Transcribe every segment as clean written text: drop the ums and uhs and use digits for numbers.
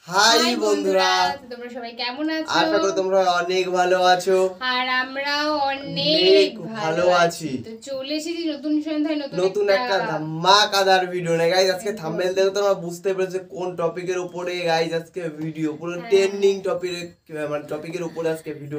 High বন্ধুরা, তোমরা সবাই কেমন আছো? আশা করি তোমরা অনেক ভালো আছো আর আমরাও অনেক ভালো আছি। তো চলে এসেছি নতুন সন্ধ্যায় নতুন একটা ধামাকাদার ভিডিও নিয়ে। গাইস আজকে থাম্বনেল দেখে তোমরা বুঝতে পেরেছো কোন টপিকের উপরে গাইস আজকে ভিডিও, পুরো ট্রেন্ডিং টপিকের উপরে আজকে ভিডিও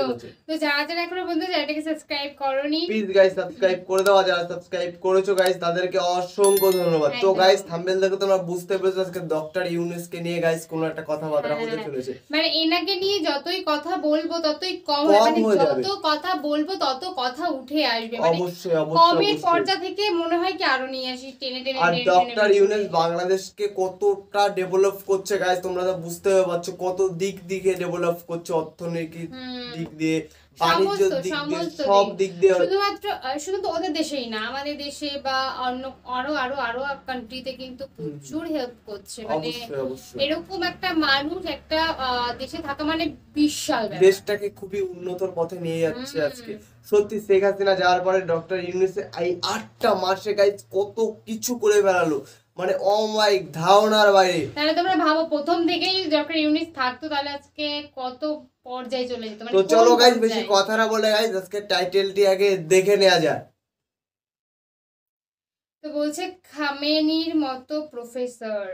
হচ্ছে। তো যারা যারা এখনো বন্ধু চ্যানেলটাকে সাবস্ক্রাইব করোনি, প্লিজ গাইস সাবস্ক্রাইব করে দাও। যারা সাবস্ক্রাইব করেছো গাইস তাদেরকে অসংখ্য ধন্যবাদ। তো গাইস থাম্বনেল দেখে তোমরা বুঝতে পেরেছো আজকে ডক্টর ইউনুসকে নিয়ে গাইস কোনো একটা কথাবার্তা হতে চলেছে। মানে এনাকে নিয়ে যতই কথা বলবো ততই কম হবে, মানে যত কথা বলবো তত কথা উঠে আসবে। মানে অবশ্যই কমের পর্যা থেকে মনে হয় কি আরো নিয়ে আসি টেনে টেনে। আর ডক্টর ইউনুস বাংলাদেশকে কতটা ডেভেলপ করছে গাইস, তোমরা তো বুঝতে পারছো কত দিক দিকে ডেভেলপ করছে, অর্থনৈতিক দিক দিয়ে, বাণিজ্য দিক দিয়ে, সব দিক দিয়ে। শুধু তো ওদের দেশেই না, আমাদের দেশে বা অন্য আরো কান্ট্রিতে কিন্তু প্রচুর হেল্প করছে। মানে এরকম একটা মানুষ একটা দেশে থাকা মানে বিশাল ব্যাপার, দেশটাকে খুবই উন্নতর পথে নিয়ে যাচ্ছে আজকে। সত্যি শেখ হাসিনা যাওয়ার পরে ডক্টর ইউনুস এই 8টা মাসে গাইস কত কিছু করে বেড়ালো, মানে অমাইক ধারণার বাইরে। তাহলে তোমরা ভাবো প্রথম থেকেই ডক্টর ইউনুস থাকতো তাহলে আজকে কত পর্যায়ে চলে যেত। তো চলো গাইস বেশি কথা না বলে গাইস আজকে টাইটেলটি আগে দেখে নেওয়া যায়। তো বলছে খামেনির মতো প্রফেসর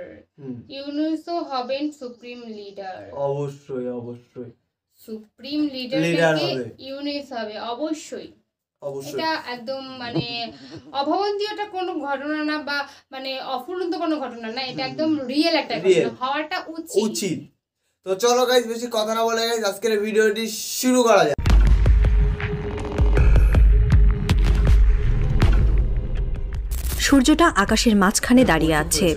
ইউনুসও হবেন সুপ্রিম লিডার। অবশ্যই সুপ্রিম লিডার হবে ইউনুস হবে, অবশ্যই। এটা একদম মানে অভাবনীয়টা কোনো ঘটনা না, বা মানে অফুরন্ত কোনো ঘটনা না, এটা একদম রিয়েল একটা ঘটনা, হওয়াটা উচিত। তো চলো গাইস বেশি কথা না বলে গাইস আজকের ভিডিওটি শুরু করা যাক। সূর্যটা আকাশের মাঝখানে দাঁড়িয়ে আছে।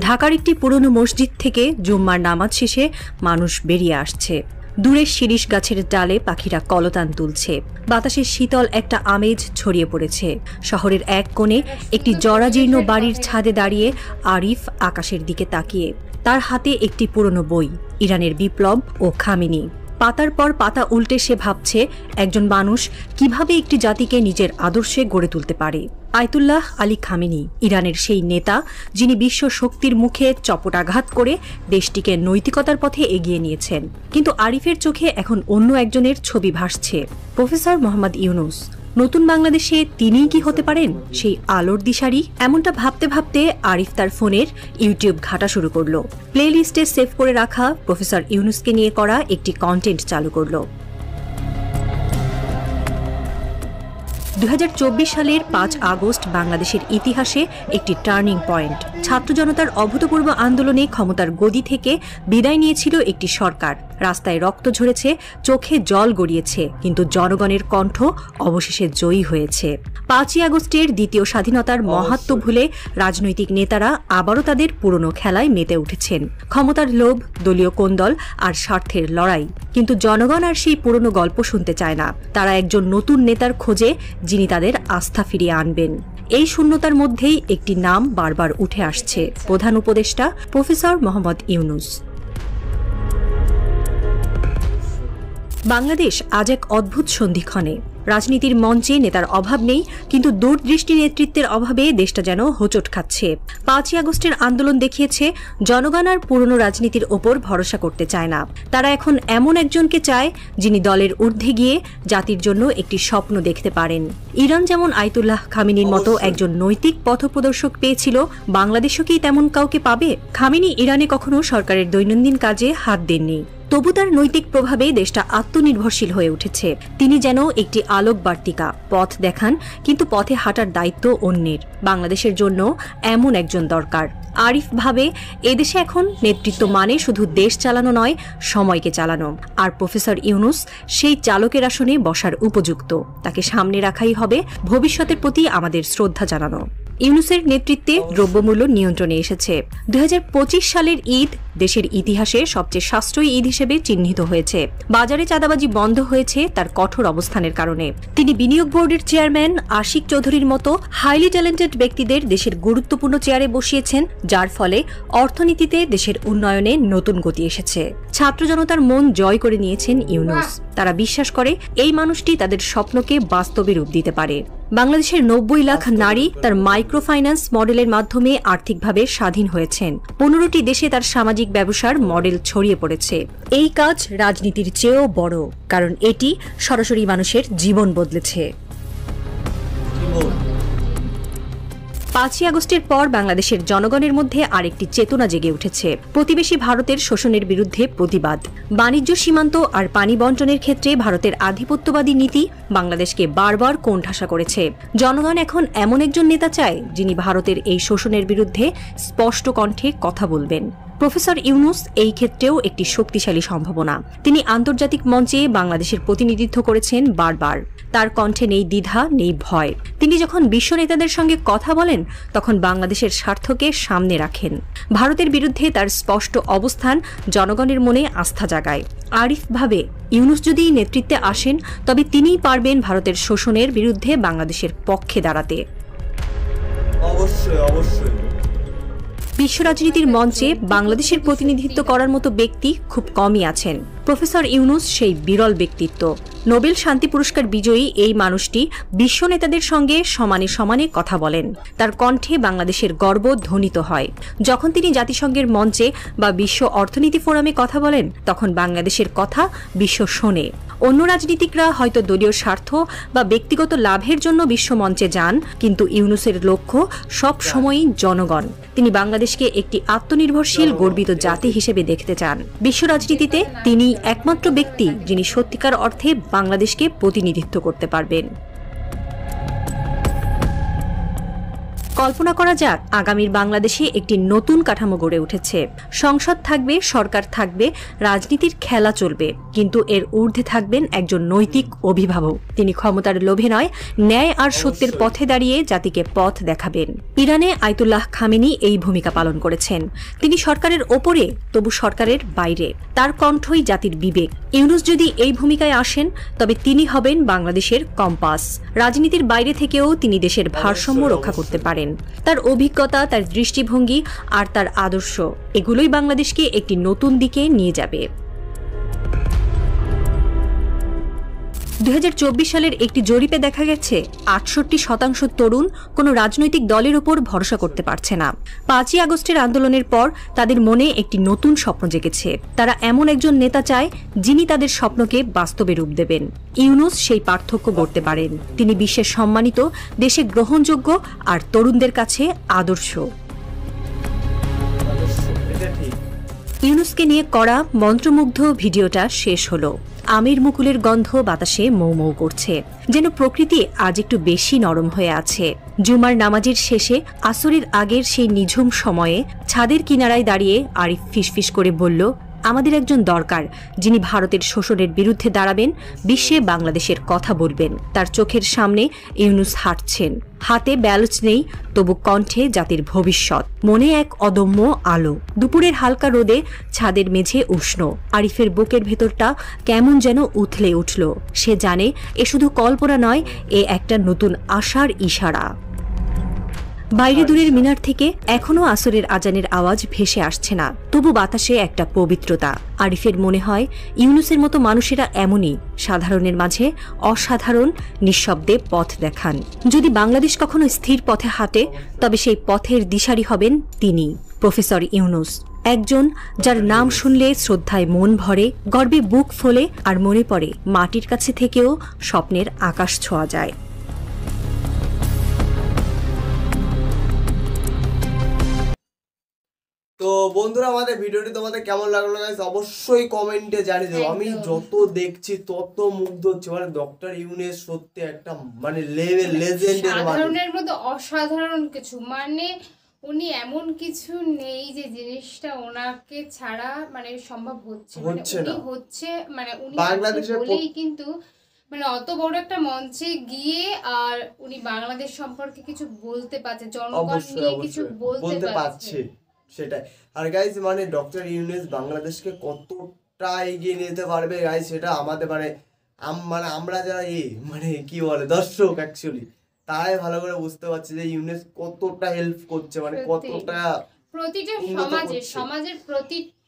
ঢাকার একটি পুরনো মসজিদ থেকে জুম্মার নামাজ শেষে মানুষ বেরিয়ে আসছে। দূরের শিরিষ গাছের ডালে পাখিরা কলতান তুলছে। বাতাসে শীতল একটা আমেজ ছড়িয়ে পড়েছে। শহরের এক কোণে একটি জরাজীর্ণ বাড়ির ছাদে দাঁড়িয়ে আরিফ আকাশের দিকে তাকিয়ে। তার হাতে একটি পুরনো বই, ইরানের বিপ্লব ও খামেনি। পাতার পর পাতা উল্টে সে ভাবছে একজন মানুষ কিভাবে একটি জাতিকে নিজের আদর্শে গড়ে তুলতে পারে। আয়াতুল্লাহ আলী খামেনি, ইরানের সেই নেতা যিনি বিশ্ব শক্তির মুখে চপটাঘাত করে দেশটিকে নৈতিকতার পথে এগিয়ে নিয়েছেন। কিন্তু আরিফের চোখে এখন অন্য একজনের ছবি ভাসছে, প্রফেসর মোহাম্মদ ইউনুস। নতুন বাংলাদেশে তিনিই কি হতে পারেন সেই আলোর দিশারি? এমনটা ভাবতে ভাবতে আরিফ তার ফোনের ইউটিউব ঘাটা শুরু করলো। প্লে লিস্টে সেভ করে রাখা প্রফেসর ইউনুসকে নিয়ে করা একটি কন্টেন্ট চালু করলো। 2024 সালের 5 আগস্ট বাংলাদেশের ইতিহাসে একটি টার্নিং পয়েন্ট। ছাত্র জনতার অভূতপূর্ব আন্দোলনে ক্ষমতার গদি থেকে বিদায় নিয়েছিল একটি সরকার। রাস্তায় রক্ত ঝরেছে, চোখে জল গড়িয়েছে, কিন্তু জনগণের কণ্ঠ অবশেষে জয়ী হয়েছে। 5ই আগস্টের দ্বিতীয় স্বাধীনতার মাহাত্ম্য ভুলে রাজনৈতিক নেতারা আবারও তাদের পুরনো খেলায় মেতে উঠেছেন। ক্ষমতার লোভ, দলীয় কোন্দল আর স্বার্থের লড়াই। কিন্তু জনগণ আর সেই পুরনো গল্প শুনতে চায় না। তারা একজন নতুন নেতার খোঁজে যিনি তাদের আস্থা ফিরিয়ে আনবেন। এই শূন্যতার মধ্যেই একটি নাম বারবার উঠে আসছে, প্রধান উপদেষ্টা প্রফেসর মোহাম্মদ ইউনুস। বাংলাদেশ আজ এক অদ্ভুত সন্ধিক্ষণে। রাজনীতির মঞ্চে নেতার অভাব নেই, কিন্তু দূরদৃষ্টি নেতৃত্বের অভাবে দেশটা যেন হোঁচট খাচ্ছে। 5ই আগস্টের আন্দোলন দেখিয়েছে জনগণ আর পুরনো রাজনীতির ওপর ভরসা করতে চায় না। তারা এখন এমন একজনকে চায় যিনি দলের ঊর্ধ্বে গিয়ে জাতির জন্য একটি স্বপ্ন দেখতে পারেন। ইরান যেমন আয়াতুল্লাহ খামেনির মতো একজন নৈতিক পথপ্রদর্শক পেয়েছিল, বাংলাদেশও কি তেমন কাউকে পাবে? খামেনি ইরানে কখনো সরকারের দৈনন্দিন কাজে হাত দেননি, তবু তার নৈতিক প্রভাবে দেশটা আত্মনির্ভরশীল হয়ে উঠেছে। তিনি যেন একটি আলোক বার্তিকা, পথ দেখান, কিন্তু পথে হাঁটার দায়িত্ব অন্যের। বাংলাদেশের জন্য এমন একজন দরকার। আরিফ ভাবে এদেশে এখন নেতৃত্ব মানে শুধু দেশ চালানো নয়, সময়কে চালানো। আর প্রফেসর ইউনুস সেই চালকের আসনে বসার উপযুক্ত। তাকে সামনে রাখাই হবে ভবিষ্যতের প্রতি আমাদের শ্রদ্ধা জানানো। ইউনুসের নেতৃত্বে দ্রব্যমূল্য নিয়ন্ত্রণে এসেছে। 2025 সালের ঈদ দেশের ইতিহাসে সবচেয়ে সাশ্রয়ী ঈদ হিসেবে চিহ্নিত হয়েছে। বাজারে চাঁদাবাজি বন্ধ হয়েছে তার কঠোর অবস্থানের কারণে। তিনি বিনিয়োগ বোর্ডের চেয়ারম্যান আশিক চৌধুরীর মতো হাইলি ট্যালেন্টেড ব্যক্তিদের দেশের গুরুত্বপূর্ণ চেয়ারে বসিয়েছেন, যার ফলে অর্থনীতিতে দেশের উন্নয়নে নতুন গতি এসেছে। ছাত্র জনতার মন জয় করে নিয়েছেন ইউনুস। তারা বিশ্বাস করে এই মানুষটি তাদের স্বপ্নকে বাস্তবে রূপ দিতে পারে। বাংলাদেশের 90 লাখ নারী তার মাইক্রো ফাইন্যান্স মডেলের মাধ্যমে আর্থিকভাবে স্বাধীন হয়েছেন। 15টি দেশে তার সামাজিক ব্যবসার মডেল ছড়িয়ে পড়েছে। এই কাজ রাজনীতির চেয়েও বড়, কারণ এটি সরাসরি মানুষের জীবন বদলেছে। 5ই আগস্টের পর বাংলাদেশের জনগণের মধ্যে আরেকটি চেতনা জেগে উঠেছে। প্রতিবেশী ভারতের শোষণের বিরুদ্ধে প্রতিবাদ। বাণিজ্য সীমান্ত আর পানি বণ্টনের ক্ষেত্রে ভারতের আধিপত্যবাদী নীতি বাংলাদেশকে বারবার কোণঠাসা করেছে। জনগণ এখন এমন একজন নেতা চায় যিনি ভারতের এই শোষণের বিরুদ্ধে স্পষ্ট কণ্ঠে কথা বলবেন। প্রফেসর ইউনূস এই ক্ষেত্রেও একটি শক্তিশালী সম্ভাবনা। তিনি আন্তর্জাতিক মঞ্চে বাংলাদেশের প্রতিনিধিত্ব করেছেন বারবার। তার কণ্ঠে নেই দ্বিধা, নেই ভয়। তিনি যখন বিশ্ব নেতাদের সঙ্গে কথা বলেন তখন বাংলাদেশের স্বার্থকে সামনে রাখেন। ভারতের বিরুদ্ধে তার স্পষ্ট অবস্থান জনগণের মনে আস্থা জাগায়। আরিফ ভাবে ইউনূস যদি নেতৃত্বে আসেন তবে তিনিই পারবেন ভারতের শোষণের বিরুদ্ধে বাংলাদেশের পক্ষে দাঁড়াতে। অবশ্যই অবশ্যই। বিশ্ব রাজনীতির মঞ্চে বাংলাদেশের প্রতিনিধিত্ব করার মতো ব্যক্তি খুব কমই আছেন। প্রফেসর ইউনূস সেই বিরল ব্যক্তিত্ব। নোবেল শান্তি পুরস্কার বিজয়ী এই মানুষটি বিশ্ব নেতাদের সঙ্গে সমানে সমানে কথা বলেন। তার কণ্ঠে বাংলাদেশের গর্ব ধ্বনিত হয়। যখন তিনি জাতিসংঘের মঞ্চে বা বিশ্ব অর্থনীতি ফোরামে কথা বলেন তখন বাংলাদেশের কথা বিশ্ব শোনে। অন্য রাজনীতিকরা হয়তো দলীয় স্বার্থ বা ব্যক্তিগত লাভের জন্য বিশ্ব মঞ্চে যান, কিন্তু ইউনূসের লক্ষ্য সব সময়ই জনগণ। তিনি বাংলাদেশকে একটি আত্মনির্ভরশীল গর্বিত জাতি হিসেবে দেখতে চান। বিশ্ব রাজনীতিতে তিনি একমাত্র ব্যক্তি যিনি সত্যিকার অর্থে বাংলাদেশকে প্রতিনিধিত্ব করতে পারবেন। কল্পনা করা যাক, আগামীর বাংলাদেশে একটি নতুন কাঠামো গড়ে উঠেছে। সংসদ থাকবে, সরকার থাকবে, রাজনীতির খেলা চলবে, কিন্তু এর ঊর্ধ্বে থাকবেন একজন নৈতিক অভিভাবক। তিনি ক্ষমতার লোভে নয়, ন্যায় আর সত্যের পথে দাঁড়িয়ে জাতিকে পথ দেখাবেন। ইরানে আয়াতুল্লাহ খামেনি এই ভূমিকা পালন করেছেন। তিনি সরকারের ওপরে, তবু সরকারের বাইরে। তার কণ্ঠই জাতির বিবেক। ইউনূস যদি এই ভূমিকায় আসেন তবে তিনি হবেন বাংলাদেশের কম্পাস। রাজনীতির বাইরে থেকেও তিনি দেশের ভারসাম্য রক্ষা করতে পারেন। তার অভিজ্ঞতা, তার দৃষ্টিভঙ্গি আর তার আদর্শ, এগুলোই বাংলাদেশকে একটি নতুন দিকে নিয়ে যাবে। 2024 সালের একটি জরিপে দেখা গেছে 68% তরুণ কোনো রাজনৈতিক দলের উপর ভরসা করতে পারছে না। 5ই আগস্টের আন্দোলনের পর তাদের মনে একটি নতুন স্বপ্ন জেগেছে। তারা এমন একজন নেতা চায় যিনি তাদের স্বপ্নকে বাস্তবে রূপ দেবেন। ইউনূস সেই পার্থক্য গড়তে পারেন। তিনি বিশ্বের সম্মানিত, দেশে গ্রহণযোগ্য আর তরুণদের কাছে আদর্শ। ইউনূসকে নিয়ে করা মন্ত্রমুগ্ধ ভিডিওটা শেষ হলো। আমের মুকুলের গন্ধ বাতাসে মৌ মৌ করছে, যেন প্রকৃতি আজ একটু বেশি নরম হয়ে আছে। জুমার নামাজের শেষে আসরের আগের সেই নিঝুম সময়ে ছাদের কিনারায় দাঁড়িয়ে আরিফ ফিসফিস করে বলল, আমাদের একজন দরকার যিনি ভারতের শোষণের বিরুদ্ধে দাঁড়াবেন, বিশ্বে বাংলাদেশের কথা বলবেন। তার চোখের সামনে ইউনূস হাঁটছেন, হাতে ব্যালট নেই, তবু কণ্ঠে জাতির ভবিষ্যৎ, মনে এক অদম্য আলো। দুপুরের হালকা রোদে ছাদের মেঝে উষ্ণ। আরিফের বুকের ভেতরটা কেমন যেন উথলে উঠল। সে জানে এ শুধু কল্পনা নয়, এ একটা নতুন আশার ইশারা। বাইরে দূরের মিনার থেকে এখনো আসরের আজানের আওয়াজ ভেসে আসছে না, তবু বাতাসে একটা পবিত্রতা। আরিফের মনে হয় ইউনূসের মতো মানুষেরা এমনই, সাধারণের মাঝে অসাধারণ, নিঃশব্দে পথ দেখান। যদি বাংলাদেশ কখনো স্থির পথে হাঁটে তবে সেই পথের দিশারি হবেন তিনি, প্রফেসর ইউনূস। একজন যার নাম শুনলে শ্রদ্ধায় মন ভরে, গর্বে বুক ফোলে, আর মনে পড়ে মাটির কাছে থেকেও স্বপ্নের আকাশ ছোঁয়া যায়। তো বন্ধুরা, আমাদের ভিডিওটি তোমাদের কেমন লাগলো গাইস অবশ্যই কমেন্টে জানিয়ে দেবো। আমি যত দেখছি তত মুগ্ধ হচ্ছে। মানে ডক্টর ইউনূস সত্যি একটা মানে লেভেল লেজেন্ডের সাধারণের মধ্যে অসাধারণ কিছু, মানে উনি এমন কিছু নেই যে জিনিসটা ওনাকে ছাড়া মানে সম্ভব হচ্ছে মানে উনি বাংলাদেশের বলেই কিন্তু মানে অত বড় একটা মঞ্চে গিয়ে আর উনি বাংলাদেশ সম্পর্কে কিছু বলতে পারছে, জনগণ নিয়ে কিছু বলতে পারছে, সেটাই। আর গাইস মানে ডক্টর ইউনূস বাংলাদেশকে কতটা এগিয়ে নিতে পারবে গাইস, সেটা আমাদের মানে আমরা যারা মানে কি বলে দর্শক অ্যাকচুয়ালি তারাই ভালো করে বুঝতে পারছি যে ইউনূস কতটা হেল্প করছে, মানে কতটা প্রতিটা সমাজের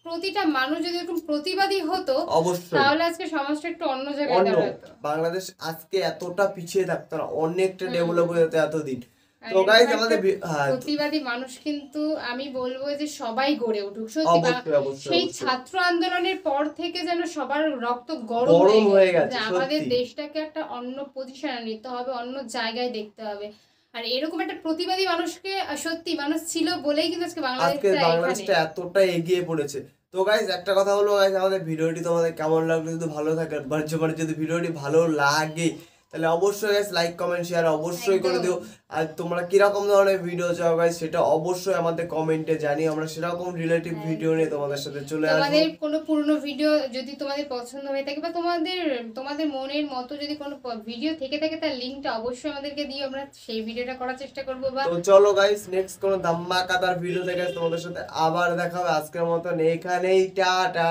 প্রতিটা মানুষ যদি এরকম প্রতিবাদী হতো অবশ্যই তাহলে আজকে সমাজটা একটু অন্য জায়গায় অন্য দাঁড়াতো। বাংলাদেশ আজকে এতটা পিছিয়ে থাকতো না, অনেকটা ডেভেলপ হয়ে যেত এতদিন। আর তো গাইস এরকম আমাদের একটা হ্যাঁ প্রতিবাদী মানুষ কিন্তু আমি বলবো যে সবাই গড়ে উঠুক সত্যি। অবশ্যই অবশ্যই সেই অবশ্যই। ছাত্র আন্দোলনের পর থেকে যেন সবার রক্ত গরম গরম হয়ে হয়ে গেছে, গেছে, যে আমাদের সত্যি। দেশটাকে একটা অন্য পজিশনে নিতে হবে, অন্য জায়গায় দেখতে হবে। আর এরকম একটা প্রতিবাদী মানুষকে সত্যি মানুষ ছিল বলেই কিন্তু আজকে আজকে বাংলাদেশটা এখানে। বাংলাদেশটা এতটা এগিয়ে পড়েছে। তো গাইস একটা কথা হলো গাইস, আমাদের ভিডিওটি তোমাদের কেমন লাগলো যদি ভালো থাকে, মানে যদি ভিডিওটি ভালো লাগে তাহলে অবশ্যই গাইস লাইক কমেন্ট শেয়ার অবশ্যই করে একদম। দিও। আর তোমরা কিরকম ধরনের ভিডিও চাও গাইস সেটা অবশ্যই আমাদের কমেন্টে জানিও, আমরা সেরকম রিলেটিভ ভিডিও নিয়ে তোমাদের সাথে চলে আসবো। তোমাদের কোনো পুরনো ভিডিও যদি তোমাদের পছন্দ হয়ে থাকে বা তোমাদের মনের মতো যদি কোনো ভিডিও থেকে থাকে তার লিঙ্কটা অবশ্যই আমাদেরকে দিও, আমরা সেই ভিডিওটা করার চেষ্টা করবো। বা তো চলো গাইস নেক্সট কোনো ধামাকাদার ভিডিও দেখে তোমাদের সাথে আবার দেখা হবে। আজকের মতন এখানেই টাটা।